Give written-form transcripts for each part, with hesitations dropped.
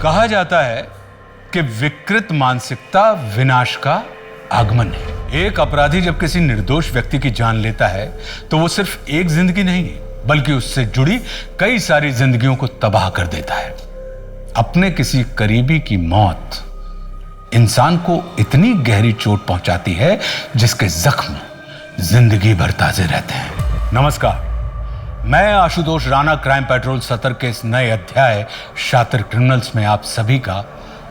कहा जाता है कि विकृत मानसिकता विनाश का आगमन है। एक अपराधी जब किसी निर्दोष व्यक्ति की जान लेता है तो वो सिर्फ एक जिंदगी नहीं बल्कि उससे जुड़ी कई सारी जिंदगियों को तबाह कर देता है। अपने किसी करीबी की मौत इंसान को इतनी गहरी चोट पहुंचाती है जिसके जख्म जिंदगी भर ताजे रहते हैं। नमस्कार, मैं आशुतोष राणा क्राइम पेट्रोल सतर के इस नए अध्याय शातिर क्रिमिनल्स में आप सभी का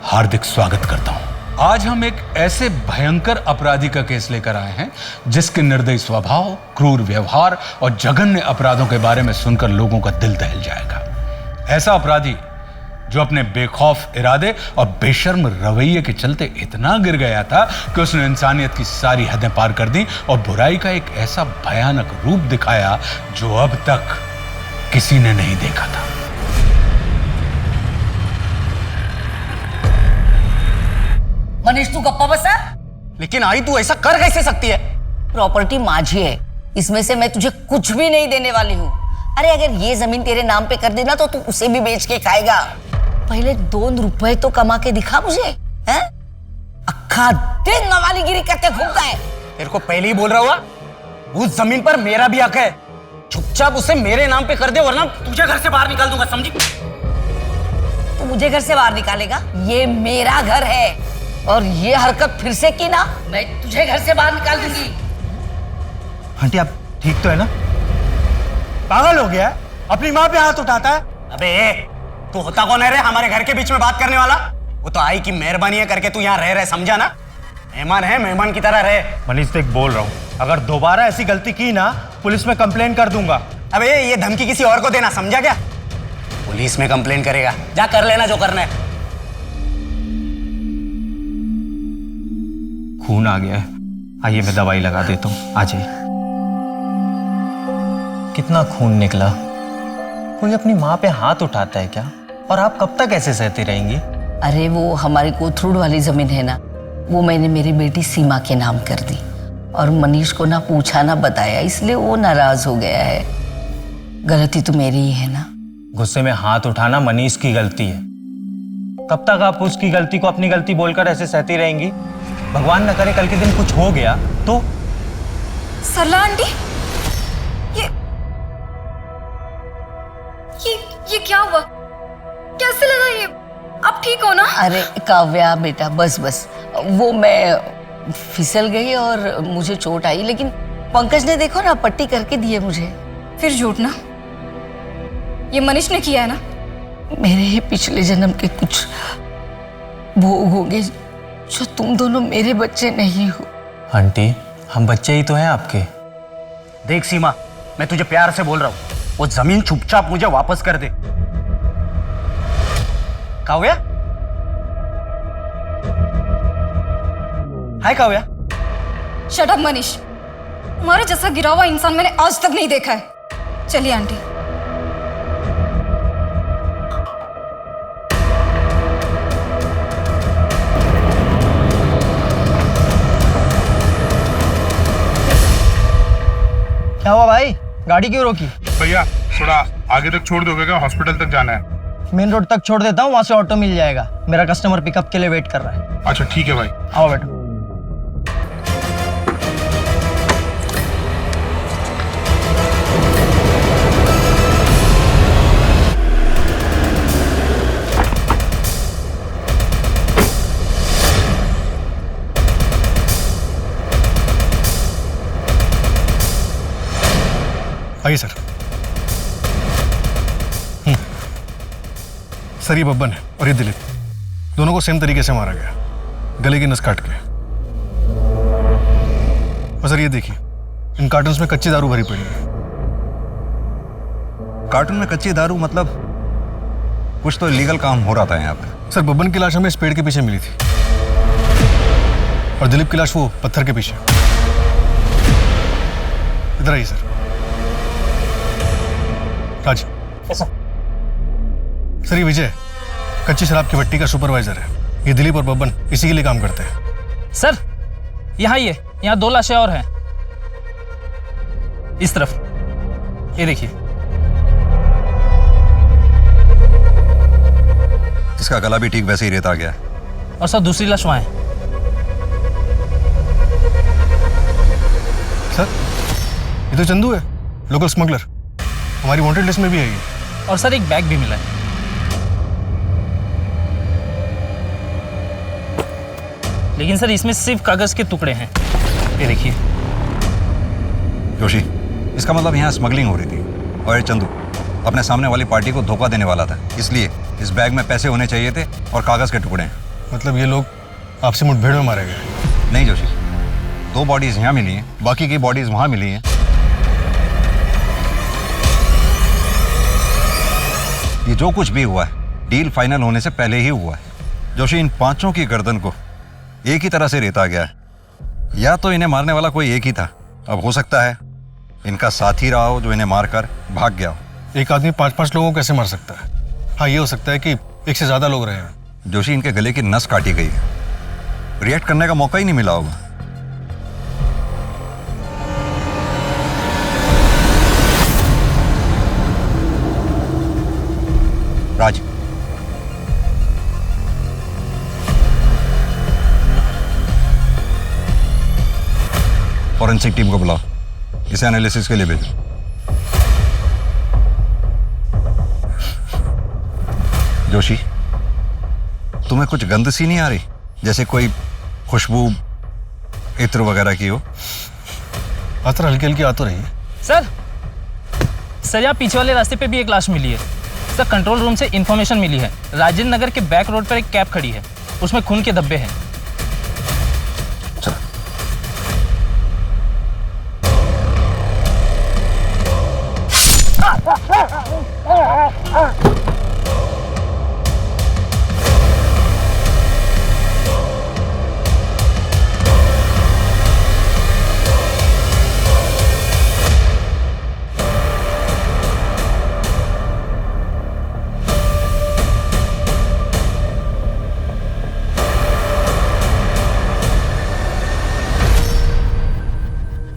हार्दिक स्वागत करता हूं। आज हम एक ऐसे भयंकर अपराधी का केस लेकर आए हैं जिसके निर्दयी स्वभाव, क्रूर व्यवहार और जघन्य अपराधों के बारे में सुनकर लोगों का दिल दहल जाएगा। ऐसा अपराधी जो अपने बेखौफ इरादे और बेशर्म रवैये के चलते इतना गिर गया था कि उसने इंसानियत की सारी हदें पार कर दी और बुराई का एक ऐसा भयानक रूप दिखाया जो अब तक किसी ने नहीं देखा था। मनीष, तू गप्पा बसा। लेकिन आई तू ऐसा कर कैसे सकती है? प्रॉपर्टी माझी है, इसमें से मैं तुझे कुछ भी नहीं देने वाली हूँ। अरे अगर ये जमीन तेरे नाम पे कर देना तो तू उसे भी बेच के खाएगा। पहले 2 रुपए तो कमा के दिखा मुझे, हैं? अक्खा दिन नवालीगिरी करते घूमता है। तेरे को पहले ही बोल रहा हुआ, उस जमीन पर मेरा भी हक है। चुपचाप उसे मेरे नाम पे कर दे वरना तुझे घर से बाहर निकाल दूंगा, समझी? तू मुझे घर से बाहर निकालेगा? ये मेरा घर है और ये हरकत फिर से की ना, मैं तुझे घर से बाहर निकाल दूंगी। आंटी आप ठीक तो है ना? पागल हो गया? अपनी माँ पे हाथ उठाता है। अबे तू होता कौन है रे हमारे घर के बीच में बात करने वाला? वो तो आई की मेहरबानी है करके तू यहाँ रह रहे, समझा ना? मेहमान है, मेहमान की तरह रहे। मनीष देख बोल रहा हूँ, अगर दोबारा ऐसी गलती की ना पुलिस में कंप्लेन कर दूंगा। अबे ये धमकी किसी और को देना, समझा क्या? पुलिस में कंप्लेन करेगा, जा कर लेना जो करना है। खून आ गया है, आइए मैं दवाई लगा देता हूँ, आ जाइए। कितना खून निकला। कोई अपनी माँ पे हाथ उठाता है क्या? और आप कब तक ऐसे सहती रहेंगी? अरे वो हमारी कोथरूड वाली जमीन है ना, वो मैंने मेरी बेटी सीमा के नाम कर दी और मनीष को ना पूछा ना बताया, इसलिए वो नाराज हो गया है। गलती तो मेरी ही है ना। गुस्से में हाथ उठाना मनीष की गलती है। कब तक आप उसकी गलती को अपनी गलती बोलकर ऐसे सहती रहेंगी? भगवान न करे कल के दिन कुछ हो गया तो? सरला आंटी, ये क्या हुआ? कैसे लगा ये? आप ठीक हो ना? अरे काव्या बेटा, बस वो मैं फिसल गई और मुझे चोट आई, लेकिन पंकज ने देखो ना पट्टी करके दी है मुझे। फिर झूठ ना, ये मनीष ने किया है ना? मेरे ही पिछले जन्म के कुछ भोग होंगे जो तुम दोनों मेरे बच्चे नहीं हो। आंटी हम बच्चे ही तो हैं आपके। देख सीमा, मैं तुझे प्यार से बोल रहा हूँ, वो जमीन चुपचाप मुझे वापस कर दे। काव्या, हाय काव्या। शट अप मनीष, तुम्हारे जैसा गिरा हुआ इंसान मैंने आज तक नहीं देखा है। चलिए आंटी। क्या हुआ भाई, गाड़ी क्यों रोकी? भैया थोड़ा आगे तक छोड़ दोगे क्या? हॉस्पिटल तक जाना है। मेन रोड तक छोड़ देता हूँ, वहां से ऑटो मिल जाएगा। मेरा कस्टमर पिकअप के लिए वेट कर रहा है। अच्छा ठीक है भाई। आओ बेटा। आइए सर। सर ये बब्बन है और ये दिलीप, दोनों को सेम तरीके से मारा गया, गले की नस काट के। और सर ये देखिए, इन कार्टन्स में कच्ची दारू भरी पड़ी है। कार्टून में कच्ची दारू मतलब कुछ तो इलीगल काम हो रहा था यहाँ पे। सर बब्बन की लाश हमें इस पेड़ के पीछे मिली थी और दिलीप की लाश वो पत्थर के पीछे। इधर आइए सर। राज। सर ये विजय कच्ची शराब की भट्टी का सुपरवाइजर है। ये दिलीप और बब्बन इसी के लिए काम करते हैं। सर यहाँ ये, यहाँ 2 लाशें और हैं इस तरफ, ये देखिए। इसका गला भी ठीक वैसे ही रेता गया है। और सर दूसरी लाश वहाँ है। सर ये तो चंदू है, लोकल स्मगलर, हमारी वांटेड लिस्ट में भी है ये। और सर एक बैग भी मिला है। लेकिन सर इसमें सिर्फ कागज के टुकड़े हैं, ये देखिए। जोशी, इसका मतलब यहाँ स्मगलिंग हो रही थी और ये चंदू अपने सामने वाली पार्टी को धोखा देने वाला था, इसलिए इस बैग में पैसे होने चाहिए थे और कागज के टुकड़े। मतलब ये लोग आपसी मुठभेड़ में मारे गए? नहीं जोशी, 2 बॉडीज यहाँ मिली हैं, बाकी की बॉडीज वहाँ मिली हैं। ये जो कुछ भी हुआ है डील फाइनल होने से पहले ही हुआ है। जोशी, इन 5 की गर्दन को एक ही तरह से रेता गया है। या तो इन्हें मारने वाला कोई एक ही था, अब हो सकता है इनका साथी रहा हो जो इन्हें मारकर भाग गया हो। एक आदमी 5-5 लोगों को कैसे मार सकता है? हाँ, ये हो सकता है कि एक से ज्यादा लोग रहे हैं। जोशी, इनके गले की नस काटी गई है, रिएक्ट करने का मौका ही नहीं मिला होगा। राज, फॉरेंसिक टीम को बुलाओ, इसे एनालिसिस के लिए भेजो। जोशी, तुम्हें कुछ गंध सी नहीं आ रही, जैसे कोई खुशबू इत्र वगैरह की हो? आतर हल्की हल्की आ तो रही है। सर यहाँ पीछे वाले रास्ते पे भी एक लाश मिली है। सर कंट्रोल रूम से इंफॉर्मेशन मिली है, राजेंद्र नगर के बैक रोड पर एक कैब खड़ी है, उसमें खून के धब्बे हैं।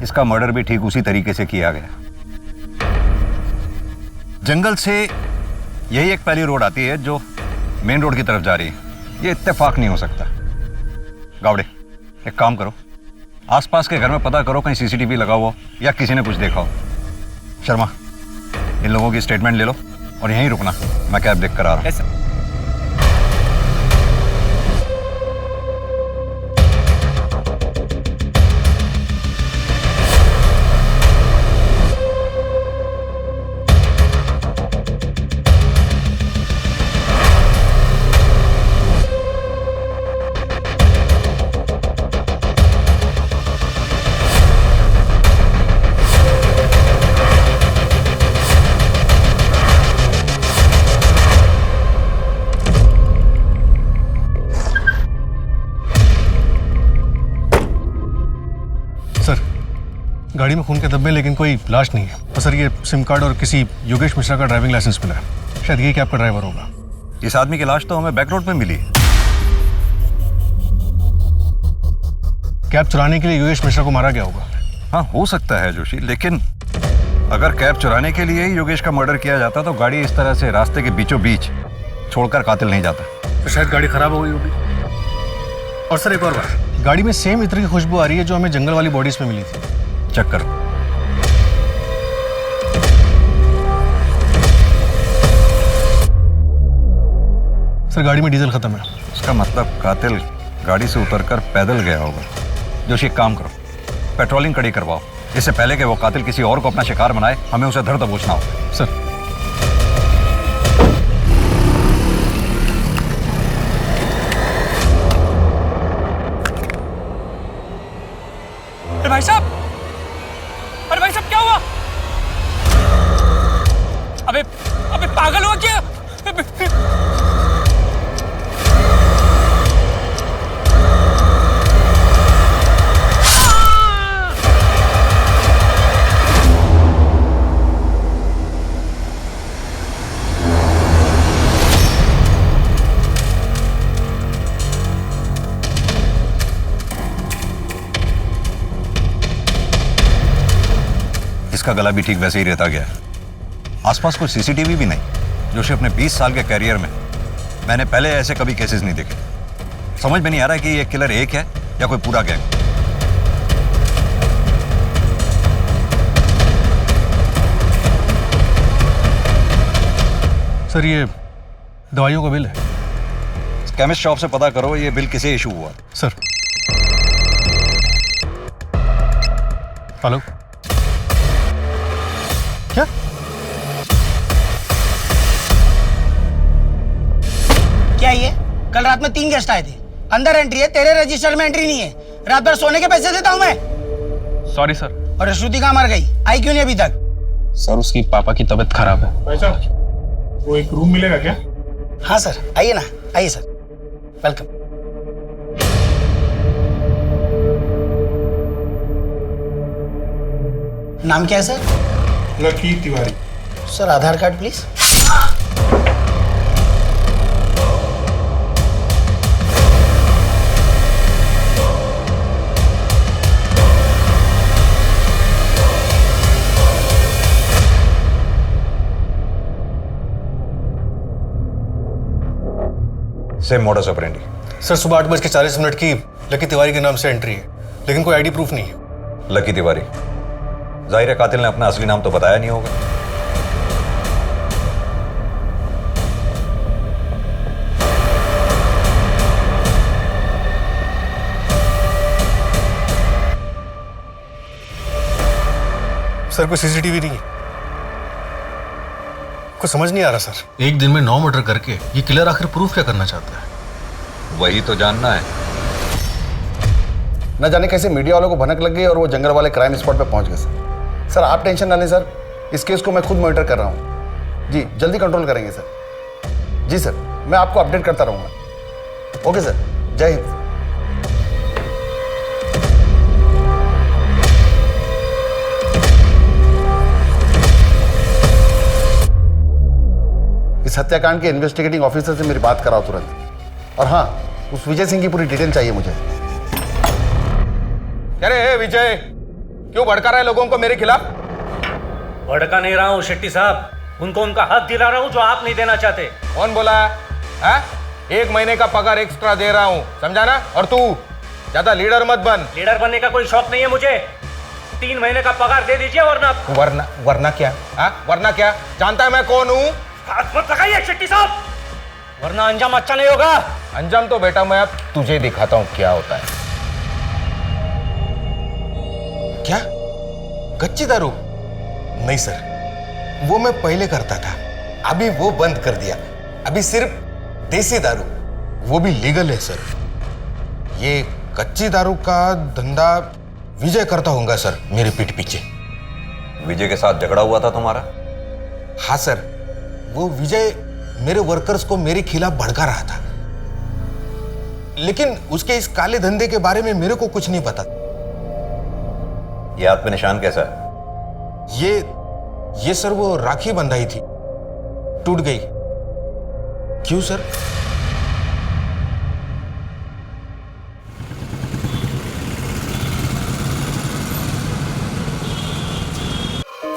इसका मर्डर भी ठीक उसी तरीके से किया गया। जंगल से यही एक पहली रोड आती है जो मेन रोड की तरफ जा रही है। ये इत्तेफाक नहीं हो सकता। गावड़े, एक काम करो, आसपास के घर में पता करो कहीं सीसीटीवी लगा हुआ या किसी ने कुछ देखा हो। शर्मा, इन लोगों की स्टेटमेंट ले लो और यहीं रुकना, मैं कैब देख कर आ रहा हूं। गाड़ी में खून के धब्बे, लेकिन कोई लाश नहीं है। और सर ये सिम कार्ड और किसी योगेश मिश्रा का ड्राइविंग लाइसेंस मिला है, शायद यही कैब का ड्राइवर होगा। इस आदमी की लाश तो हमें बैक रोड पे मिली। कैब चुराने के लिए योगेश मिश्रा को मारा गया होगा। हाँ, हो सकता है जोशी, लेकिन अगर कैब चुराने के लिए ही योगेश का मर्डर किया जाता तो गाड़ी इस तरह से रास्ते के बीचों बीच छोड़कर कातिल नहीं जाता। तो शायद गाड़ी खराब हो गई होगी। और सर एक और बात, गाड़ी में सेम इत्र की खुशबू आ रही है जो हमें जंगल वाली बॉडीज में मिली थी। चेक करो। सर गाड़ी में डीजल खत्म है। इसका मतलब कातिल गाड़ी से उतरकर पैदल गया होगा। जोशी, एक काम करो, पेट्रोलिंग कड़ी करवाओ, इससे पहले कि वो कातिल किसी और को अपना शिकार बनाए, हमें उसे धर दबोचना होगा। सर अरे भाई साहब, अरे भाई साहब क्या हुआ? अबे अबे पागल हुआ क्या? इसका गला भी ठीक वैसे ही रहता गया है। आसपास कोई सीसीटीवी भी नहीं। जोशी अपने 20 साल के कैरियर में मैंने पहले ऐसे कभी केसेस नहीं देखे। समझ में नहीं आ रहा है कि ये किलर एक है या कोई पूरा गैंग। सर ये दवाइयों का बिल है। केमिस्ट शॉप से पता करो ये बिल किसे इशू हुआ। सर हेलो, क्या? क्या ये कल रात में 3 गेस्ट आए थे, अंदर एंट्री है, तेरे रजिस्टर में एंट्री नहीं है। रात भर सोने के पैसे देता हूं मैं। Sorry sir. और श्रुति कहाँ मर गई, आई क्यों नहीं अभी तक? सर उसकी पापा की तबीयत खराब है। भाई साहब वो एक रूम मिलेगा क्या? हाँ सर, आइए ना, आइए सर, वेलकम। नाम क्या है sir? Lucky Tiwari. Sir Aadhaar card please. Same modus operandi. Sir सुबह 8:40 की लकी तिवारी के नाम से एंट्री है, लेकिन कोई आईडी प्रूफ नहीं है। लकी तिवारी, जाहिर है कातिल ने अपना असली नाम तो बताया नहीं होगा। सर कोई सीसीटीवी नहीं है, कुछ समझ नहीं आ रहा सर। एक दिन में 9 मर्डर करके ये किलर आखिर प्रूफ क्या करना चाहता है? वही तो जानना है। न जाने कैसे मीडिया वालों को भनक लग गई और वो जंगल वाले क्राइम स्पॉट पे पहुंच गए सर। सर आप टेंशन ना लें सर, इस केस को मैं खुद मॉनिटर कर रहा हूँ जी, जल्दी कंट्रोल करेंगे सर। जी सर, मैं आपको अपडेट करता रहूँगा। ओके सर, जय हिंद। इस हत्याकांड के इन्वेस्टिगेटिंग ऑफिसर से मेरी बात कराओ तुरंत। और हाँ, उस विजय सिंह की पूरी डिटेल चाहिए मुझे। अरे विजय, क्यों भड़का रहा है लोगों को मेरे खिलाफ? भड़का नहीं रहा हूँ शेट्टी साहब, उनको उनका हक दिला रहा हूँ जो आप नहीं देना चाहते। कौन बोला है? 1 महीने का पगार एक्स्ट्रा दे रहा हूँ, समझा ना? और तू ज्यादा लीडर मत बन। लीडर बनने का कोई शौक नहीं है मुझे। 3 महीने का पगार दे दीजिए, वरना क्या? वरना क्या? जानता है मैं कौन हूँ? हाथ मत लगाइए शेट्टी साहब, वरना अंजाम अच्छा नहीं होगा। अंजाम तो बेटा मैं अब तुझे दिखाता हूँ क्या होता है। क्या? कच्ची दारू? नहीं सर, वो मैं पहले करता था, अभी वो बंद कर दिया। अभी सिर्फ देसी दारू, वो भी लीगल है सर। ये कच्ची दारू का धंधा विजय करता होगा सर, मेरे पीठ पीछे। विजय के साथ झगड़ा हुआ था तुम्हारा? हाँ सर, वो विजय मेरे वर्कर्स को मेरे खिलाफ भड़का रहा था, लेकिन उसके इस काले धंधे के बारे में मेरे को कुछ नहीं पता। ये हाथ पे निशान कैसा है? ये सर वो राखी बंधाई थी, टूट गई। क्यों सर?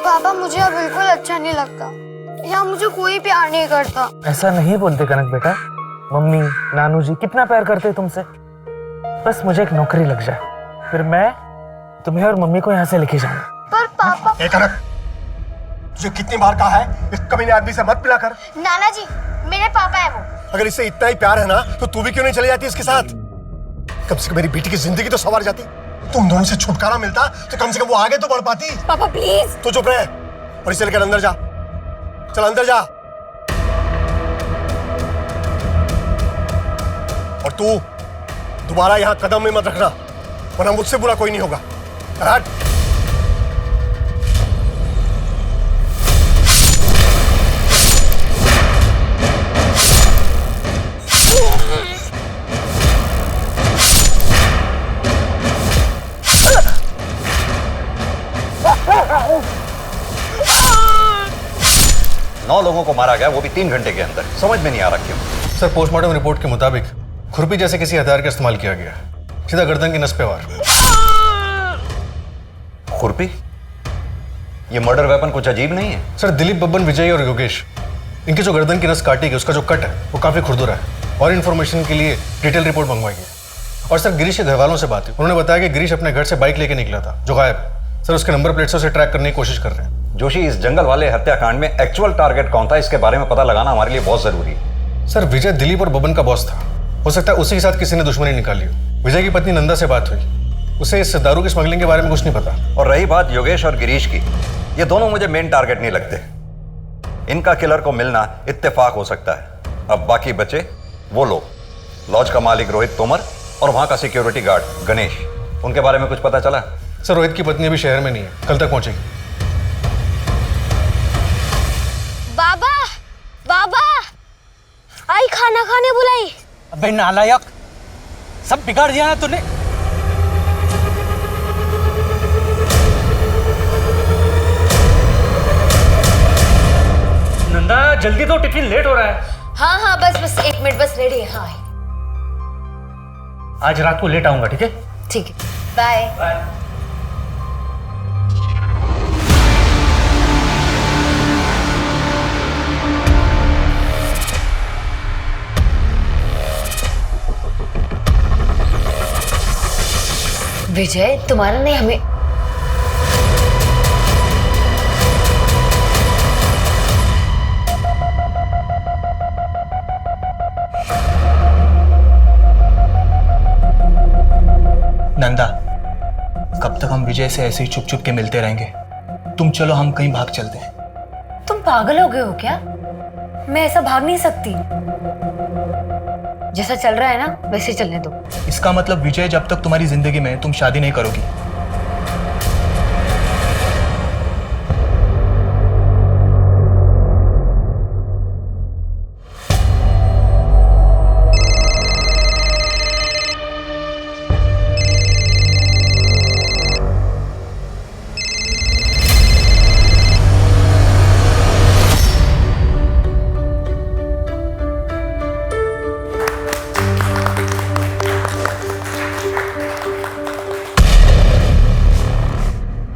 पापा मुझे अब बिल्कुल अच्छा नहीं लगता, यहाँ मुझे कोई प्यार नहीं करता। ऐसा नहीं बोलते कनक बेटा, मम्मी नानू जी कितना प्यार करते तुमसे। बस मुझे एक नौकरी लग जाए, फिर मैं तुम्हें और मम्मी को यहाँ से लेके जाऊंगा। पर पापा। कनक, तुझे कितनी बार कहा है इस कमीने आदमी से मत मिला कर। नाना जी, मेरे पापा है वो। अगर इससे इतना ही प्यार है ना, तो तू भी क्यों नहीं चली जाती इसके साथ? कम से कम मेरी बेटी की जिंदगी तो संवर जाती। तुम दोनों से छुटकारा मिलता तो कम से कम वो आगे तो बढ़ पाती। पापा प्लीज। तू चुप रहे और इसे लेकर अंदर जा। चल अंदर जा। और तू दोबारा यहां कदम में मत रखना, वरना मुझसे बुरा कोई नहीं होगा। हट। 9 लोगों को मारा गया, वो भी 3 घंटे के अंदर। समझ में नहीं आ रहा क्यों। सर पोस्टमार्टम रिपोर्ट के मुताबिक खुरपी जैसे किसी हथियार का इस्तेमाल किया गया, सीधा गर्दन की नस पे वार। खुरपी? ये मर्डर वेपन कुछ अजीब नहीं है? सर दिलीप, बब्बन, विजय और योगेश, इनकी जो गर्दन की नस काटी गई उसका जो कट है वो काफी खुरदुरा है। और इन्फॉर्मेशन के लिए डिटेल रिपोर्ट मंगवाई है। और सर गिरीश के घर वालों से बात हुई, उन्होंने बताया कि गिरीश अपने घर से बाइक लेके निकला था जो गायब है। सर उसके नंबर प्लेट से उसे ट्रैक करने की कोशिश कर रहे हैं। जोशी, इस जंगल वाले हत्याकांड में एक्चुअल टारगेट कौन था इसके बारे में पता लगाना हमारे लिए बहुत जरूरी है। सर विजय दिलीप और बबन का बॉस था। हो सकता है उसी के साथ किसी ने दुश्मनी निकाली हो। विजय की पत्नी नंदा से बात हुई, उसे इस दारू की स्मगलिंग के बारे में कुछ नहीं पता। और रही बात योगेश और गिरीश की, ये दोनों मुझे मेन टारगेट नहीं लगते। इनका किलर को मिलना इत्तेफाक हो सकता है। अब बाकी बचे वो लोग, लॉज का मालिक रोहित तोमर और वहां का सिक्योरिटी गार्ड गणेश, उनके बारे में कुछ पता चला? सर रोहित की पत्नी अभी शहर में नहीं है, कल तक पहुंचेगी। बाबा बाबा आई खाना खाने बुलाई। अबे नालायक, सब बिगाड़ दिया ना तूने। नंदा जल्दी तो, टिफिन लेट हो रहा है। हाँ बस 1 मिनट, बस रेडी है। हाँ आज रात को लेट आऊंगा, ठीक है? ठीक है, बाय बाय। विजय, तुम्हारा नहीं हमें नंदा, कब तक हम विजय से ऐसे ही छुप छुप के मिलते रहेंगे? तुम चलो, हम कहीं भाग चलते हैं। तुम पागल हो गए हो क्या? मैं ऐसा भाग नहीं सकती। जैसा चल रहा है ना वैसे चलने दो। इसका मतलब विजय जब तक तुम्हारी जिंदगी में, तुम शादी नहीं करोगी।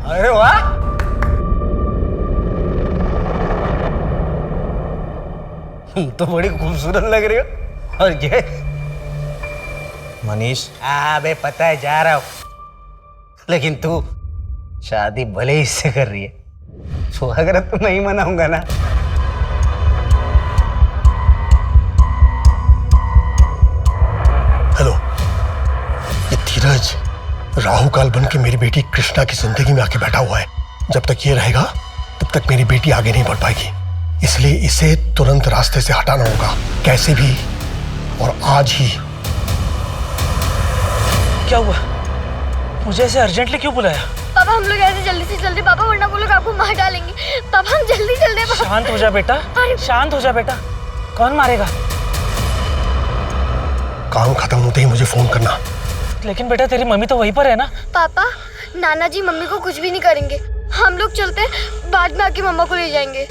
अरे वाह, तुम तो बड़ी खूबसूरत लग रही हो। और ये मनीष, बे पता है जा रहा हूं, लेकिन तू शादी भले ही इससे कर रही है, स्वागत तो नहीं मनाऊंगा ना। हेलो, ये धीरज राहु काल बन के मेरी बेटी कृष्णा की जिंदगी में आके बैठा हुआ है। जब तक ये रहेगा तब तक मेरी बेटी आगे नहीं बढ़ पाएगी, इसलिए इसे तुरंत रास्ते से हटाना होगा, कैसे भी, और आज ही। क्या हुआ? मुझे ऐसे अर्जेंटली क्यों बुलाया? पापा हम लोग ऐसे जल्दी से जल्दी, पापा वरना वो लोग आपको मार डालेंगे। पापा हम जल्दी चलते हैं। शांत हो जा बेटा, शांत हो जा बेटा। कौन मारेगा? काम खत्म होते ही मुझे फोन करना। लेकिन बेटा तेरी मम्मी तो वहीं पर है ना। पापा नाना जी मम्मी को कुछ भी नहीं करेंगे, हम लोग चलते हैं, बाद में आके मम्मा को ले जाएंगे।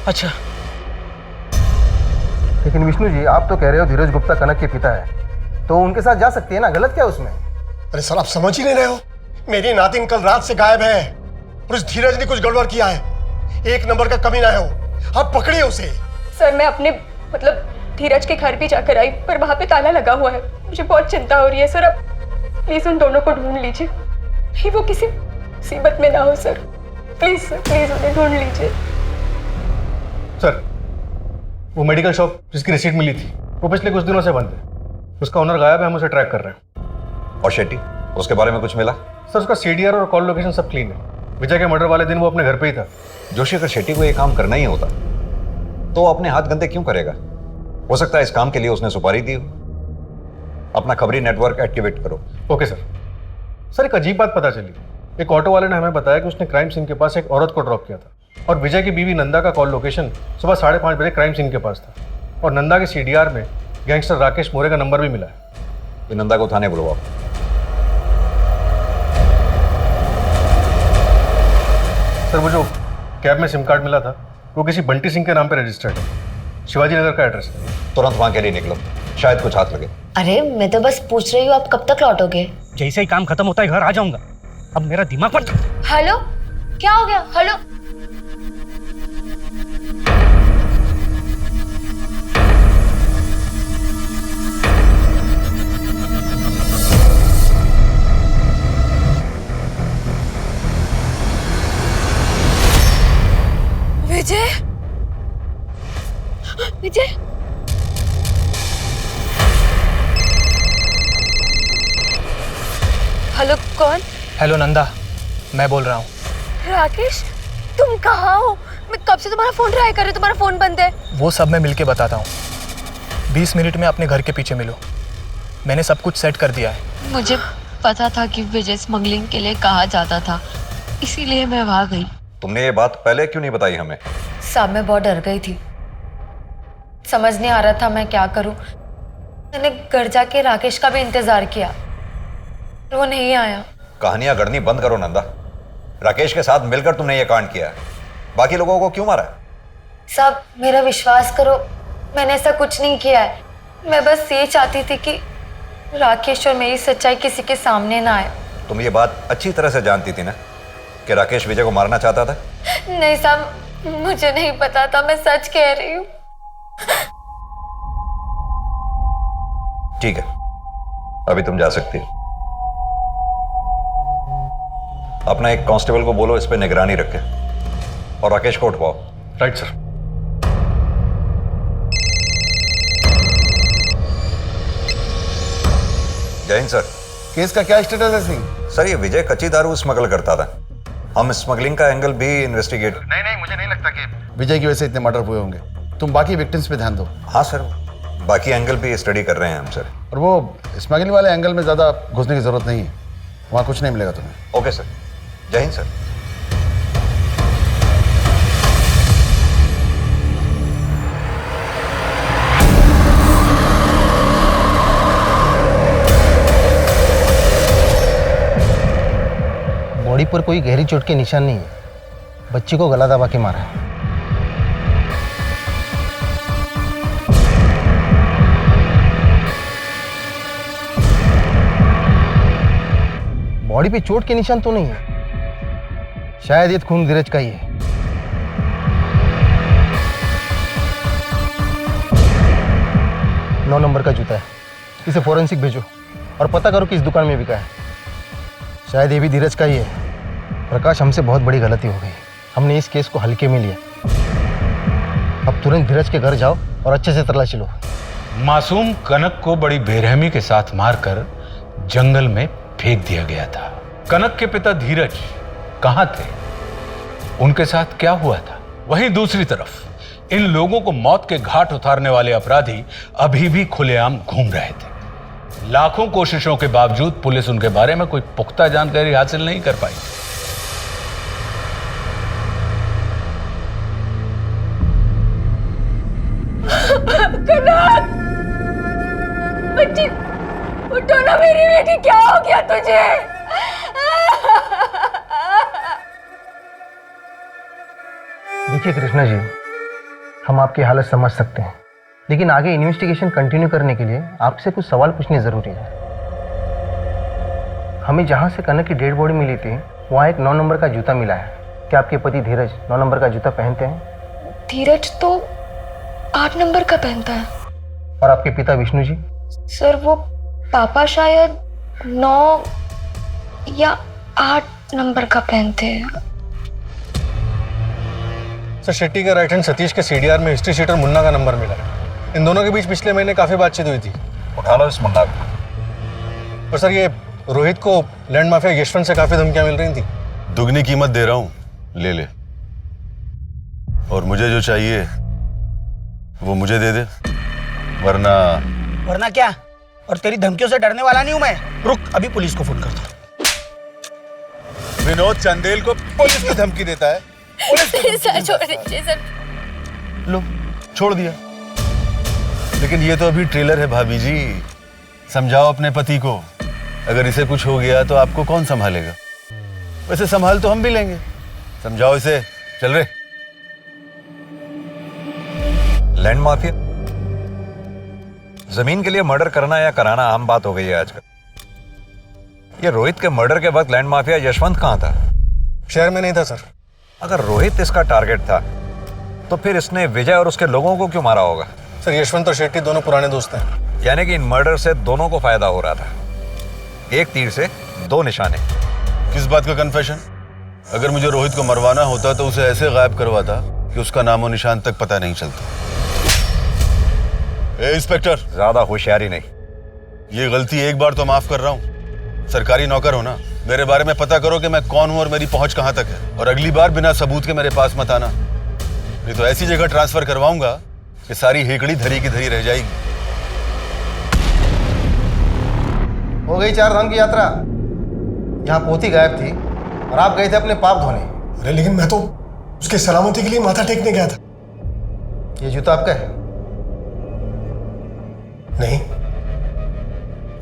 अच्छा, लेकिन विष्णु जी, आप तो कह रहे हो धीरज गुप्ता कनक के पिता है, तो उनके साथ जा सकती है ना, गलत क्या उसमें? अरे सर आप समझ ही नहीं रहे हो, मेरी नातिन कल रात से गायब है और उस धीरज ने कुछ गड़बड़ किया है। 1 नंबर का कमीना है वो, आप पकड़िए उसे। सर मैं अपने मतलब धीरज के घर भी जाकर आई, पर वहाँ पे ताला लगा हुआ है। मुझे बहुत चिंता हो रही है सर, आप प्लीज उन दोनों को ढूंढ लीजिए, नहीं वो किसी मुसीबत में ना हो सर। प्लीज सर, प्लीज उन्हें ढूंढ लीजिए। सर वो मेडिकल शॉप जिसकी रिसीट मिली थी वो पिछले कुछ दिनों से बंद है, उसका ओनर गायब है, हम उसे ट्रैक कर रहे हैं। और शेट्टी, उसके बारे में कुछ मिला? सर उसका CDR और कॉल लोकेशन सब क्लीन है। विजय के मर्डर वाले दिन वो अपने घर पे ही था। जोशी, अगर शेट्टी को ये काम करना ही होता तो वो अपने हाथ गंदे क्यों करेगा? हो सकता है इस काम के लिए उसने सुपारी दी हो। अपना खबरी नेटवर्क एक्टिवेट करो। Okay sir. सर एक अजीब बात पता चली, एक ऑटो वाले ने हमें बताया कि उसने क्राइम सीन के पास एक औरत को ड्रॉप किया था और विजय की बीवी नंदा का कॉल लोकेशन सुबह 5:30 बजे क्राइम सीन के पास था और नंदा के CDR में गैंगस्टर राकेश मोरे का नंबर भी मिला है। ये नंदा को थाने बुलवाओ। सर वो जो कैब में सिम कार्ड मिला था वो किसी बंटी सिंह के नाम पे रजिस्टर्ड है, शिवाजी नगर का एड्रेस है। तुरंत वहां के लिए निकलो, शायद कुछ हाथ लगे। अरे मैं तो बस पूछ रही हूँ आप कब तक लौटोगे? जैसे ही काम खत्म होता है घर आ जाऊंगा। अब मेरा दिमाग पर। हेलो, क्या हो गया? हेलो हेलो, कौन? हेलो नंदा, मैं बोल रहा हूँ। राकेश, तुम कहाँ हो? मैं कब से तुम्हारा फोन ट्राई कर रही हूँ, तुम्हारा फोन बंद है। वो सब मैं मिलके बताता हूँ। 20 मिनट में अपने घर के पीछे मिलो। मैंने सब कुछ सेट कर दिया है। मुझे पता था कि विजय स्मगलिंग के लिए कहा जाता था, इसीलिए मैं वहां गई। तुमने ये बात पहले क्यों नहीं बताई हमें? साहब, मैं बहुत डर गई थी, समझ नहीं आ रहा था मैं क्या करूं। मैंने घर जाके राकेश का भी इंतजार किया, वो नहीं आया। कहानियां गढ़नी बंद करो नंदा। राकेश के साथ मिलकर तुमने ये कांड किया है, बाकी लोगों को क्यों मारा है? साहब, मेरा विश्वास करो, मैंने ऐसा कुछ नहीं किया है। मैं बस ये चाहती थी कि राकेश और मेरी सच्चाई किसी के सामने ना आए। तुम ये बात अच्छी तरह से जानती थी ना कि राकेश विजय को मारना चाहता था? नहीं साहब, मुझे नहीं पता था, मैं सच कह रही हूँ। ठीक है, अभी तुम जा सकती हो। अपना एक कांस्टेबल को बोलो इस पे निगरानी रखे और राकेश को उठवाओ। Right sir. जय हिंद सर। केस का क्या स्टेटस है सिंह? सर, ये विजय कच्ची दारू स्मगल करता था। हम स्मगलिंग का एंगल भी इन्वेस्टिगेट। नहीं, मुझे नहीं लगता कि विजय की वजह से इतने मर्डर हुए होंगे। तुम बाकी विक्टिम्स पे ध्यान दो। हाँ सर, बाकी एंगल भी स्टडी कर रहे हैं हम सर। और वो स्मगलिंग वाले एंगल में ज्यादा घुसने की जरूरत नहीं है, वहां कुछ नहीं मिलेगा तुम्हें। Okay sir. जय हिंद सर। बॉडी पर कोई गहरी चोट के निशान नहीं है, बच्ची को गला दबा के मारा है। बॉडी पे चोट के निशान तो नहीं है, शायद ये खून धीरज का ही है। नौ नंबर का जूता है, इसे फोरेंसिक भेजो और पता करो कि इस दुकान में बिका है। शायद ये भी धीरज का ही है। प्रकाश, हमसे बहुत बड़ी गलती हो गई, हमने इस केस को हल्के में लिया। अब तुरंत धीरज के घर जाओ और अच्छे से तलाशी लो। मासूम कनक को बड़ी बेरहमी के साथ मारकर जंगल में फेंक दिया गया था। कनक के पिता धीरज कहां थे, उनके साथ क्या हुआ था? वहीं दूसरी तरफ इन लोगों को मौत के घाट उतारने वाले अपराधी अभी भी खुलेआम घूम रहे थे। लाखों कोशिशों के बावजूद पुलिस उनके बारे में कोई पुख्ता जानकारी हासिल नहीं कर पाई। कनक, बच्ची, उठो ना मेरी बेटी, क्या हो गया तुझे? देखिए कृष्णा जी, हम आपकी हालत समझ सकते हैं, लेकिन आगे इन्वेस्टिगेशन कंटिन्यू करने के लिए आपसे कुछ सवाल पूछने जरूरी है। हमें जहां से कनक की डेड बॉडी मिली थी, वहां एक 9 नंबर का जूता मिला है। क्या आपके पति धीरज 9 नंबर का जूता पहनते हैं? धीरज तो 8 नंबर का पहनता है। और आपके पिता विष्णु जी? सर, वो पापा शायद 9 या 8 नंबर का पहनते हैं। सर, शेट्टी का राइट हैंड सतीश के सीडीआर में हिस्ट्री शीटर मुन्ना का नंबर मिला है। इन दोनों के बीच पिछले महीने काफी बातचीत हुई थी। उठा लो इस मुन्ना को। और सर, ये रोहित को लैंड माफिया यशवंत से काफी धमकियां मिल रही थी। दुगनी कीमत दे रहा हूं, ले ले। और मुझे जो चाहिए वो मुझे दे दे, वरना क्या? और तेरी धमकियों से डरने वाला नहीं हूं मैं। रुक, अभी पुलिस को फोन करता हूं। विनोद चंदेल को पुलिस की धमकी देता है। सर छोड़ दीजिए सर। लो, छोड़ दिया। लेकिन ये तो अभी ट्रेलर है भाभी जी। समझाओ अपने पति को, अगर इसे कुछ हो गया तो आपको कौन संभालेगा? वैसे संभाल तो हम भी लेंगे। समझाओ इसे। चल रे। लैंड माफिया, जमीन के लिए मर्डर करना या कराना आम बात हो गई है आजकल। ये रोहित के मर्डर के वक्त लैंड माफिया यशवंत कहां था? शहर में नहीं था सर। अगर रोहित इसका टारगेट था तो फिर इसने विजय और उसके लोगों को क्यों मारा होगा? सर, यशवंत और शेट्टी दोनों पुराने दोस्त हैं। यानी कि इन मर्डर से दोनों को फायदा हो रहा था। एक तीर से दो निशाने। किस बात का कन्फेशन? अगर मुझे रोहित को मरवाना होता तो उसे ऐसे गायब करवाता कि उसका नामो निशान तक पता नहीं चलता। इंस्पेक्टर, ज्यादा होशियारी नहीं। ये गलती एक बार तो माफ कर रहा हूं, सरकारी नौकर हो ना, मेरे बारे में पता करो कि मैं कौन हूं और मेरी पहुंच कहां तक है। और अगली बार बिना सबूत के मेरे पास मत आना, नहीं तो ऐसी जगह ट्रांसफर करवाऊंगा कि सारी हेकड़ी धरी की धरी रह जाएगी। हो गई 4 धाम की यात्रा। यहाँ पोथी गायब थी और आप गए थे अपने पाप धोने। अरे लेकिन मैं तो उसके सलामती के लिए माथा टेकने गया था। ये जूता आपका है? नहीं।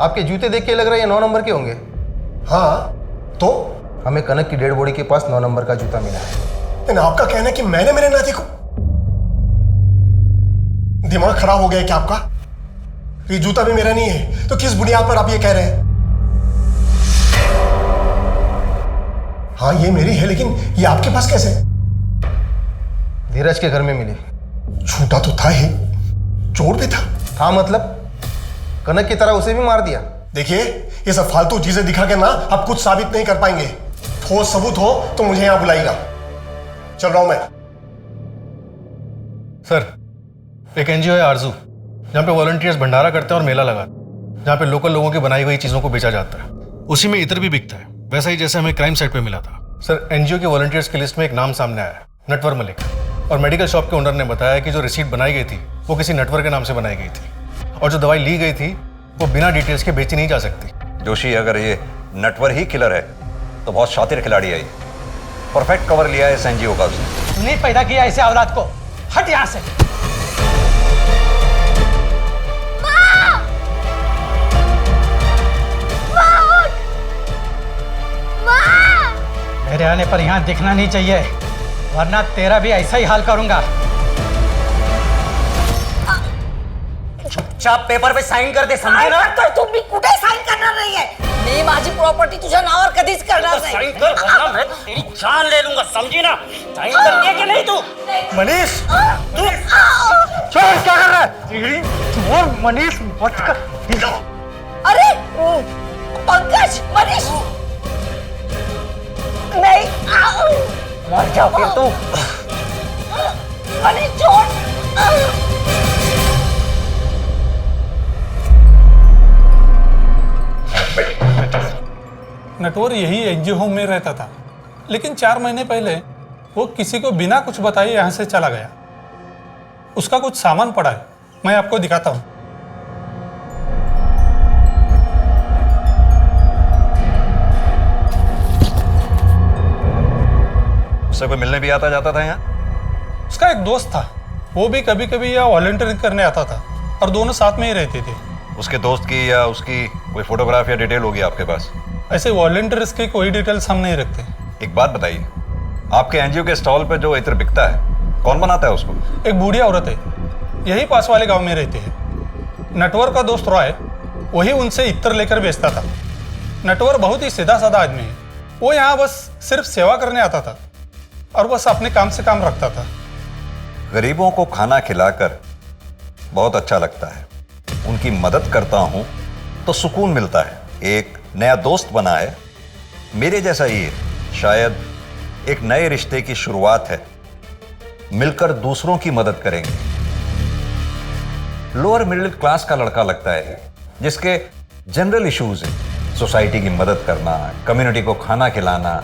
आपके जूते देख के लग रहा है ये 9 नंबर के होंगे। हाँ तो हमें कनक की डेड बॉडी के पास 9 नंबर का जूता मिला है। लेकिन आपका कहना है कि मैंने मेरे नाती को, दिमाग खराब हो गया है क्या आपका? ये जूता भी मेरा नहीं है, तो किस बुनियाद पर आप ये कह रहे हैं? हाँ ये मेरी है, लेकिन ये आपके पास कैसे? धीरज के घर में मिली। झूठा तो था ही, चोर भी था मतलब कनक की तरह उसे भी मार दिया। देखिए ये सब फालतू चीजें दिखा के ना आप कुछ साबित नहीं कर पाएंगे। ठोस सबूत हो तो मुझे यहां बुलाइएगा। चल रहा हूं मैं। सर, एक एनजीओ है आरजू, जहाँ पे वॉलंटियर्स भंडारा करते हैं और मेला लगाते हैं, जहाँ पे लोकल लोगों की बनाई हुई चीज़ों को बेचा जाता है। उसी में इतर भी बिकता है, वैसा ही जैसे हमें क्राइम साइट पे मिला था। सर, एनजीओ के वॉलंटियर्स की लिस्ट में एक नाम सामने आया, नटवर मलिक, और मेडिकल शॉप के ओनर ने बताया कि जो रिसीट बनाई गई थी वो किसी नटवर के नाम से बनाई गई थी, और जो दवाई ली गई थी वो बिना डिटेल्स के बेची नहीं जा सकती। जोशी, अगर ये नटवर ही किलर है तो बहुत शातिर खिलाड़ी है ये। परफेक्ट कवर लिया है इस एनजीओ का उसने। तूने पैदा किया ऐसे औलाद को, हट यहां से। मेरे आने पर यहाँ दिखना नहीं चाहिए, वरना तेरा भी ऐसा ही हाल करूंगा। चुपचाप पेपर पे साइन कर दे, समझे ना? तर तुम्ही कुठे साईन करणार नाहीये. मी माझी प्रॉपर्टी तुझ्या नावावर कधीच करणार नाही. साइन कर वरना मैं तेरी जान ले लूंगा, समझी ना? साइन करनी है कि नहीं तू? मनीष, तू छोड़, क्या कर रहा है? छोड़ मनीष, मत कर। अरे पंकज, मनीष नहीं, मर जा फिर तू। मनीष छोड़। नटवर यही एनजीओ होम में रहता था, लेकिन 4 महीने पहले वो किसी को बिना कुछ बताए यहाँ से चला गया। उसका कुछ सामान पड़ा है, मैं आपको दिखाता हूँ। उससे कोई मिलने भी आता जाता था यहाँ? उसका एक दोस्त था, वो भी कभी कभी यहाँ वॉलंटियरिंग करने आता था और दोनों साथ में ही रहते थे। उसके दोस्त की या उसकी कोई फोटोग्राफ या डिटेल होगी आपके पास? ऐसे वॉलंटियर्स की कोई डिटेल्स हम नहीं रखते। एक बात बताइए, आपके एनजीओ के स्टॉल पे जो इत्र बिकता है, कौन बनाता है उसको? एक बूढ़ी औरत है, यही पास वाले गांव में रहती है। नटवर का दोस्त रॉय वही उनसे इत्र लेकर बेचता था। नटवर बहुत ही सीधा साधा आदमी है, वो यहाँ बस सिर्फ सेवा करने आता था और बस अपने काम से काम रखता था। गरीबों को खाना खिलाकर बहुत अच्छा लगता है, उनकी मदद करता हूं तो सुकून मिलता है। एक नया दोस्त बना है, मेरे जैसा ही है, शायद एक नए रिश्ते की शुरुआत है। मिलकर दूसरों की मदद करेंगे। लोअर मिडिल क्लास का लड़का लगता है, जिसके जनरल इश्यूज हैं, सोसाइटी की मदद करना, कम्युनिटी को खाना खिलाना।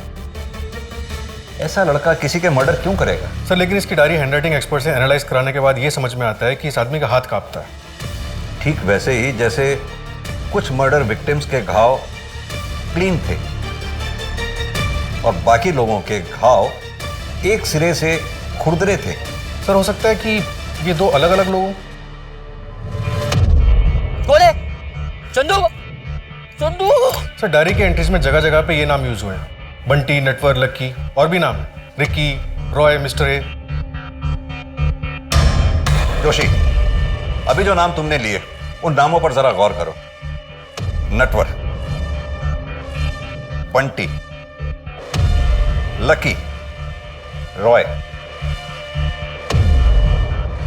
ऐसा लड़का किसी के मर्डर क्यों करेगा? सर, लेकिन इसकी डायरी हैंडराइटिंग एक्सपर्ट से एनालाइज कराने के बाद ये समझ में आता है कि इस आदमी का हाथ कांपता है। ठीक वैसे ही जैसे कुछ मर्डर विक्टिम्स के घाव क्लीन थे और बाकी लोगों के घाव एक सिरे से खुरदरे थे। सर, हो सकता है कि ये 2 अलग अलग लोग। कौन है? चंदू, चंदू। सर, डायरी के एंट्रीज में जगह जगह पे ये नाम यूज हुए हैं, बंटी, नटवर, लक्की, और भी नाम है, Ricky, Roy, mister A. Joshi, अभी जो नाम तुमने लिए उन नामों पर जरा गौर करो। Natwar, Bunty, lucky, Roy,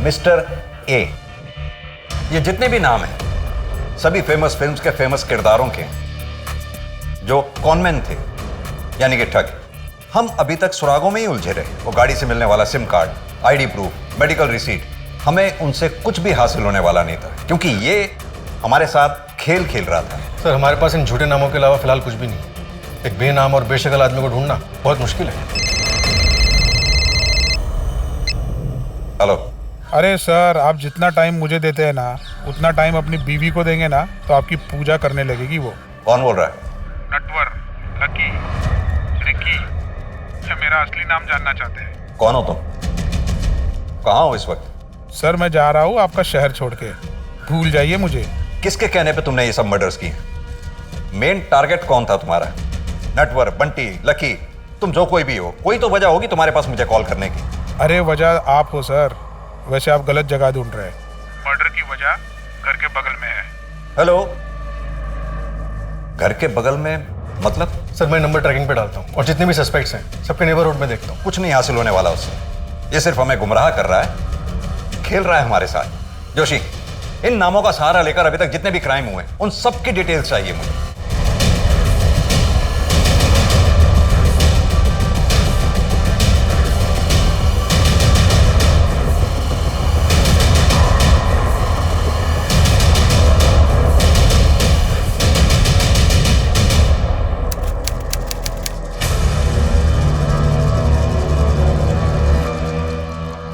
mister A, ये जितने भी नाम हैं सभी फेमस फिल्म्स के फेमस किरदारों के, जो कॉनमैन थे, यानी कि ठग। हम अभी तक सुरागों में ही उलझे रहे। वो गाड़ी से मिलने वाला SIM card, ID proof, medical receipt, हमें उनसे कुछ भी हासिल होने वाला नहीं था, क्योंकि ये हमारे साथ खेल खेल रहा था। सर हमारे पास इन झूठे नामों के अलावा फिलहाल कुछ भी नहीं। एक बेनाम और बेशक्ल आदमी को ढूंढना बहुत मुश्किल है। हेलो। अरे सर, आप जितना टाइम मुझे देते हैं ना, उतना टाइम अपनी बीवी को देंगे ना तो आपकी पूजा करने लगेगी वो। कौन बोल रहा है? नटवर, लकी, रिकी, या मेरा असली नाम जानना चाहते हैं? कौन हो तुम? कहाँ हो इस वक्त? सर मैं जा रहा हूँ आपका शहर छोड़ के, भूल जाइए मुझे। किसके कहने पे तुमने ये सब मर्डर्स किए? मेन टारगेट कौन था तुम्हारा? नटवर, बंटी, लकी, तुम जो कोई भी हो, कोई तो वजह होगी तुम्हारे पास मुझे कॉल करने की। अरे वजह आप हो सर, वैसे आप गलत जगह ढूंढ रहे हैं। मर्डर की वजह घर के बगल में है। हेलो, घर के बगल में मतलब? सर मैं नंबर ट्रैकिंग पे डालता हूँ और जितने भी सस्पेक्ट्स हैं सबके नेबरहुड में देखता हूँ। कुछ नहीं हासिल होने वाला उससे। ये सिर्फ हमें गुमराह कर रहा है, खेल रहा है हमारे साथ। जोशी, इन नामों का सहारा लेकर अभी तक जितने भी क्राइम हुए उन सब की डिटेल्स चाहिए मुझे।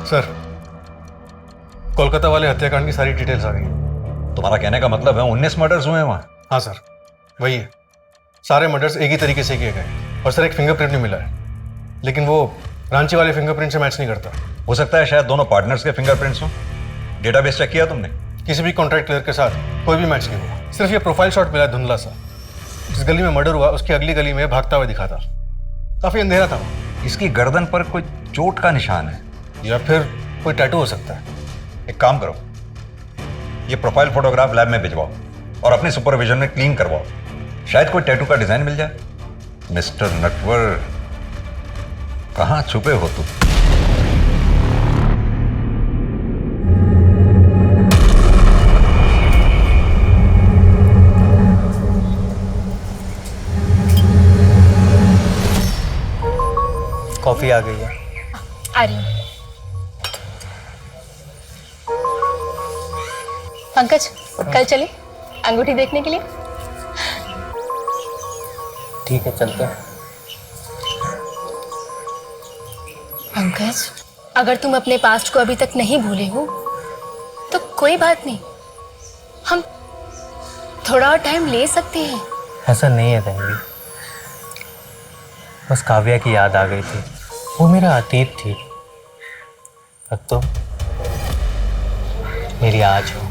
सर कोलकाता वाले हत्याकांड की सारी डिटेल्स आ गई। तुम्हारा कहने का मतलब है 19 मर्डर्स हुए हैं वहां? हाँ सर, वही है। सारे मर्डर्स एक ही तरीके से किए गए और सर एक फिंगरप्रिंट भी मिला है, लेकिन वो रांची वाले फिंगरप्रिंट से मैच नहीं करता। हो सकता है शायद दोनों पार्टनर्स के फिंगरप्रिंट्स हो। डेटाबेस चेक किया तुमने? किसी भी कॉन्ट्रैक्ट क्लियर के साथ कोई भी मैच नहीं हुआ। सिर्फ ये प्रोफाइल शॉट मिला धुंधला सा। जिस गली में मर्डर हुआ उसकी अगली गली में भागता हुआ दिखा था। काफी अंधेरा था। इसकी गर्दन पर कोई चोट का निशान है या फिर कोई टैटू हो सकता है। एक काम करो, ये प्रोफाइल फोटोग्राफ लैब में भिजवाओ और अपने सुपरविजन में क्लीन करवाओ। शायद कोई टैटू का डिजाइन मिल जाए। मिस्टर नटवर, कहां छुपे हो तुम? कॉफी आ गई है। आ रही हूँ। पंकज, कल चले अंगूठी देखने के लिए? ठीक है, चलते हैं। पंकज, अगर तुम अपने पास्ट को अभी तक नहीं भूले हो तो कोई बात नहीं, हम थोड़ा और टाइम ले सकते हैं। ऐसा नहीं है तन्वी, बस काव्या की याद आ गई थी। वो मेरा अतीत थी, अब तो मेरी आज हो।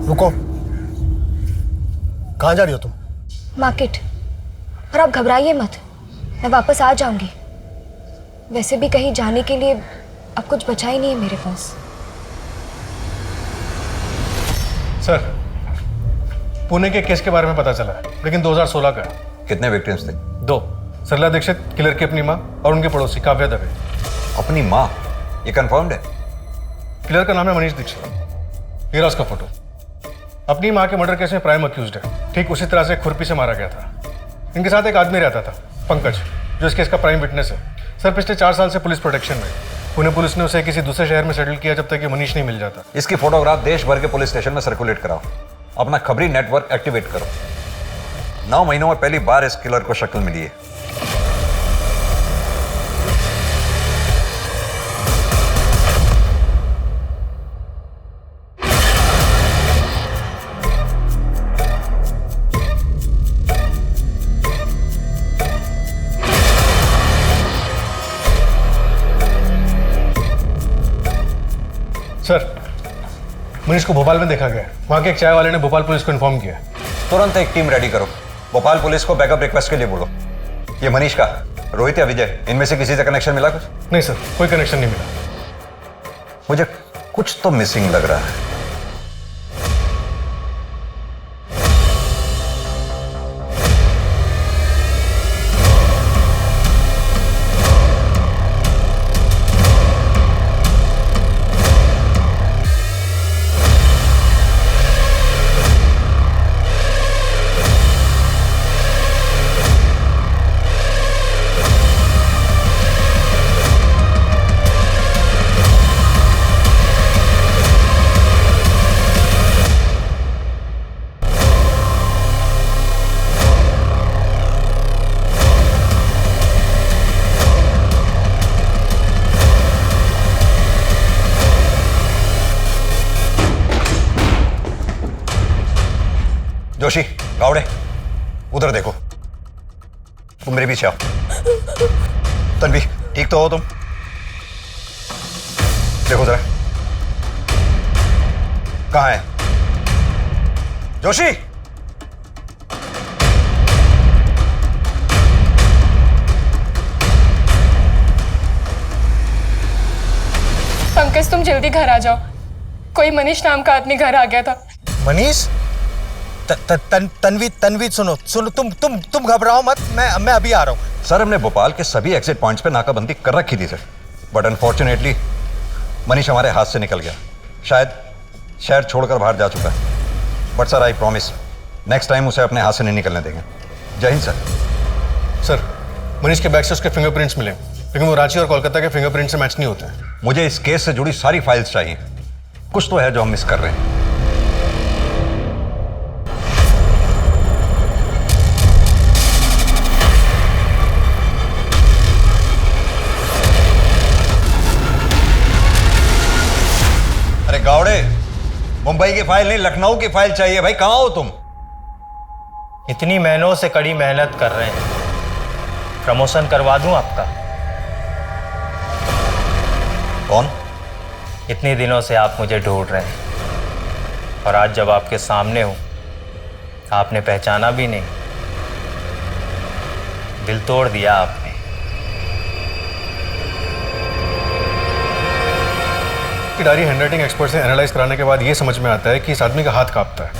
रुको, कहाँ जा रही हो तुम? मार्केट। और आप घबराइए मत, मैं वापस आ जाऊंगी। वैसे भी कहीं जाने के लिए अब कुछ बचा ही नहीं है मेरे पास। सर, पुणे के केस के बारे में पता चला है, लेकिन 2016 का है। कितने विक्टिम्स थे? 2। सरला दीक्षित, किलर की अपनी माँ, और उनके पड़ोसी काव्या दवे। अपनी माँ? ये कंफर्म्ड है? किलर का नाम है मनीष दीक्षित। ये रहा उसका फोटो। अपनी माँ के मर्डर केस में प्राइम अक्यूज्ड है। ठीक उसी तरह से खुरपी से मारा गया था। इनके साथ एक आदमी रहता था, पंकज, जो इस केस का प्राइम विटनेस है। सर पिछले 4 साल से पुलिस प्रोटेक्शन में। पुणे पुलिस ने उसे किसी दूसरे शहर में सेटल किया जब तक ये मनीष नहीं मिल जाता। इसकी फोटोग्राफ देश भर के पुलिस स्टेशन में सर्कुलेट कराओ। अपना खबरी नेटवर्क एक्टिवेट करो। 9 महीनों में पहली बार इस किलर को शक्ल मिली है। सर, मनीष को भोपाल में देखा गया। वहाँ के एक चाय वाले ने भोपाल पुलिस को इन्फॉर्म किया। तुरंत एक टीम रेडी करो। भोपाल पुलिस को बैकअप रिक्वेस्ट के लिए बोलो। ये मनीष का, रोहित या विजय, इनमें से किसी से कनेक्शन मिला कुछ? नहीं सर, कोई कनेक्शन नहीं मिला। मुझे कुछ तो मिसिंग लग रहा है। जोशी, गावड़े, उधर देखो। तुम मेरे पीछे आओ। तन्वी, ठीक तो हो तुम? देखो जरा, कहाँ है जोशी? पंकज, तुम जल्दी घर आ जाओ। कोई मनीष नाम का आदमी घर आ गया था। मनीष? तन्वी सुनो तुम घबराओ मत, मैं अभी आ रहा हूँ। सर, हमने भोपाल के सभी एग्जिट पॉइंट्स पे नाकाबंदी कर रखी थी सर, बट अनफॉर्चुनेटली मनीष हमारे हाथ से निकल गया। शायद शहर छोड़कर बाहर जा चुका है। But sir, I promise next time उसे अपने हाथ से नहीं निकलने देंगे। जय हिंद सर। सर, मनीष के बैग से उसके फिंगरप्रिंट्स मिले, लेकिन वो रांची और कोलकाता के फिंगरप्रिंट से मैच नहीं होते हैं। मुझे इस केस से जुड़ी सारी फाइल्स चाहिए। कुछ तो है जो हम मिस कर रहे हैं। अरे गावड़े, मुंबई की फाइल नहीं, लखनऊ की फाइल चाहिए भाई। कहां हो तुम? इतनी महीनों से कड़ी मेहनत कर रहे हैं, प्रमोशन करवा दूं आपका? कौन? इतने दिनों से आप मुझे ढूंढ रहे हैं और आज जब आपके सामने हूं आपने पहचाना भी नहीं। दिल तोड़ दिया आपने। की डायरी हैंडराइटिंग एक्सपर्ट से एनालाइज कराने के बाद ये समझ में आता है कि इस आदमी का हाथ कांपता है।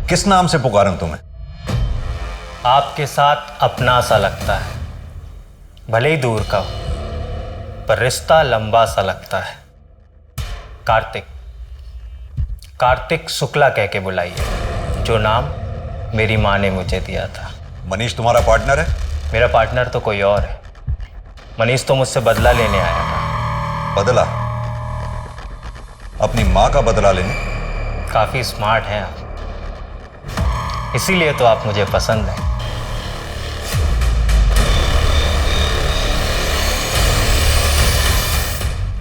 किस नाम से पुकारूं तुम्हें? आपके साथ अपना सा लगता है, भले ही दूर का हो, पर रिश्ता लंबा सा लगता है। कार्तिक शुक्ला कह के बुलाइए, जो नाम मेरी माँ ने मुझे दिया था। मनीष तुम्हारा पार्टनर है? मेरा पार्टनर तो कोई और है। मनीष तो मुझसे बदला लेने आया था। बदला? अपनी माँ का बदला लेने? काफी स्मार्ट हैं आप, इसीलिए तो आप मुझे पसंद हैं।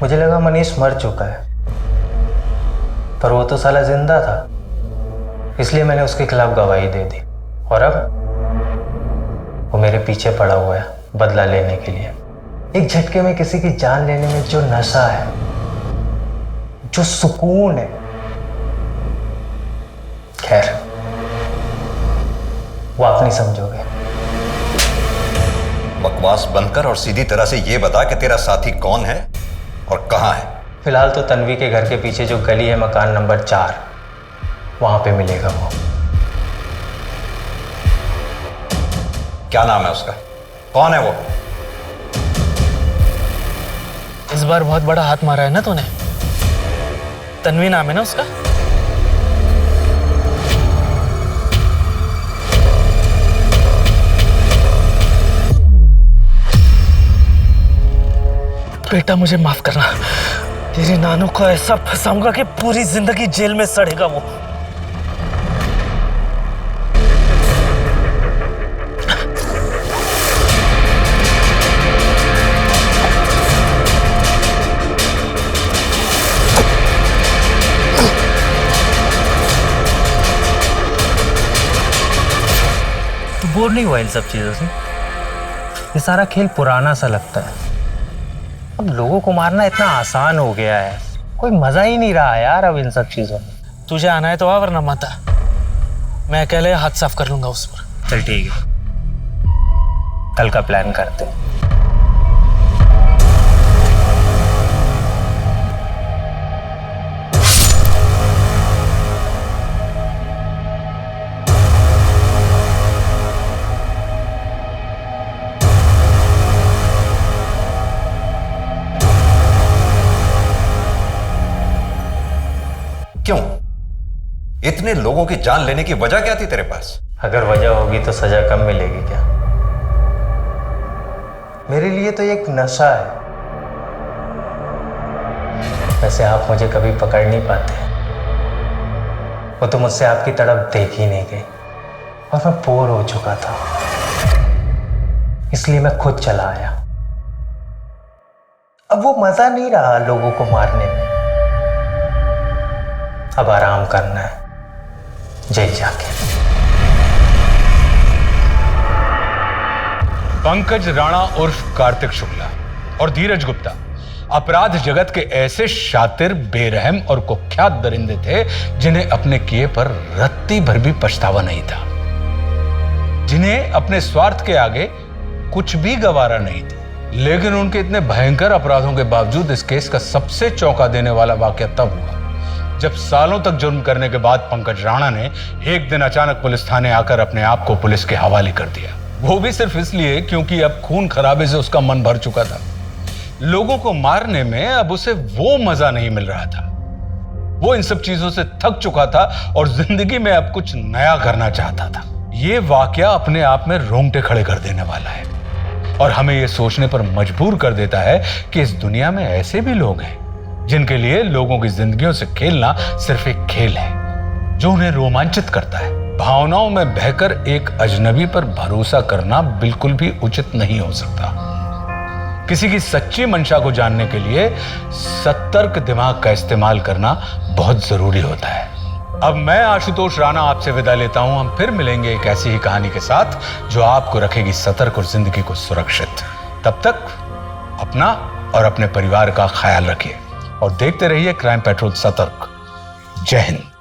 मुझे लगा मनीष मर चुका है, पर वो तो साला जिंदा था, इसलिए मैंने उसके खिलाफ गवाही दे दी। और अब वो मेरे पीछे पड़ा हुआ है बदला लेने के लिए। एक झटके में किसी की जान लेने में जो नशा है, जो सुकून है, खैर वो आप नहीं समझोगे। बकवास बंद कर और सीधी तरह से ये बता कि तेरा साथी कौन है और कहां है। फिलहाल तो तन्वी के घर के पीछे जो गली है, मकान नंबर 4, वहां पे मिलेगा वो। क्या नाम है उसका? कौन है वो? इस बार बहुत बड़ा हाथ मारा है ना तूने। तन्वी नाम है ना उसका? बेटा मुझे माफ करना, तेरी नानू को ऐसा फंसाऊंगा कि पूरी जिंदगी जेल में सड़ेगा वो। तो बोर नहीं हुआ इन सब चीजों से? ये सारा खेल पुराना सा लगता है। अब लोगों को मारना इतना आसान हो गया है, कोई मजा ही नहीं रहा यार अब इन सब चीजों में। तुझे आना है तो आ, वरना मत आ। मैं अकेले हाथ साफ कर लूंगा उस पर। चल ठीक है, कल का प्लान करते हैं। क्यों? इतने लोगों की जान लेने की वजह क्या थी तेरे पास? अगर वजह होगी तो सजा कम मिलेगी क्या? मेरे लिए तो ये एक नशा है। वैसे आप मुझे कभी पकड़ नहीं पाते, वो तो मुझसे आपकी तरफ देख ही नहीं गई। और मैं बोर हो चुका था, इसलिए मैं खुद चला आया। अब वो मजा नहीं रहा लोगों को मारने में, अब आराम करना है जेल जाके। पंकज राणा उर्फ कार्तिक शुक्ला और धीरज गुप्ता अपराध जगत के ऐसे शातिर, बेरहम और कुख्यात दरिंदे थे जिन्हें अपने किए पर रत्ती भर भी पछतावा नहीं था, जिन्हें अपने स्वार्थ के आगे कुछ भी गवारा नहीं थी। लेकिन उनके इतने भयंकर अपराधों के बावजूद इस केस का सबसे चौंका देने वाला वाकया तब हुआ जब सालों तक जुर्म करने के बाद पंकज राणा ने एक दिन अचानक पुलिस थाने आकर अपने आप को पुलिस के हवाले कर दिया। वो भी सिर्फ इसलिए क्योंकि अब खून खराबे से उसका मन भर चुका था। लोगों को मारने में अब उसे वो मजा नहीं मिल रहा था। वो इन सब चीजों से थक चुका था और जिंदगी में अब कुछ नया करना चाहता था। ये वाकया अपने आप में रोंगटे खड़े कर देने वाला है और हमें ये सोचने पर मजबूर कर देता है कि इस दुनिया में ऐसे भी लोग हैं जिनके लिए लोगों की जिंदगियों से खेलना सिर्फ एक खेल है जो उन्हें रोमांचित करता है। भावनाओं में बहकर एक अजनबी पर भरोसा करना बिल्कुल भी उचित नहीं हो सकता। किसी की सच्ची मंशा को जानने के लिए सतर्क दिमाग का इस्तेमाल करना बहुत जरूरी होता है। अब मैं आशुतोष राणा आपसे विदा लेता हूं। हम फिर मिलेंगे एक ऐसी ही कहानी के साथ जो आपको रखेगी सतर्क और जिंदगी को सुरक्षित। तब तक अपना और अपने परिवार का ख्याल रखिए और देखते रहिए क्राइम पेट्रोल सतर्क। जय हिंद।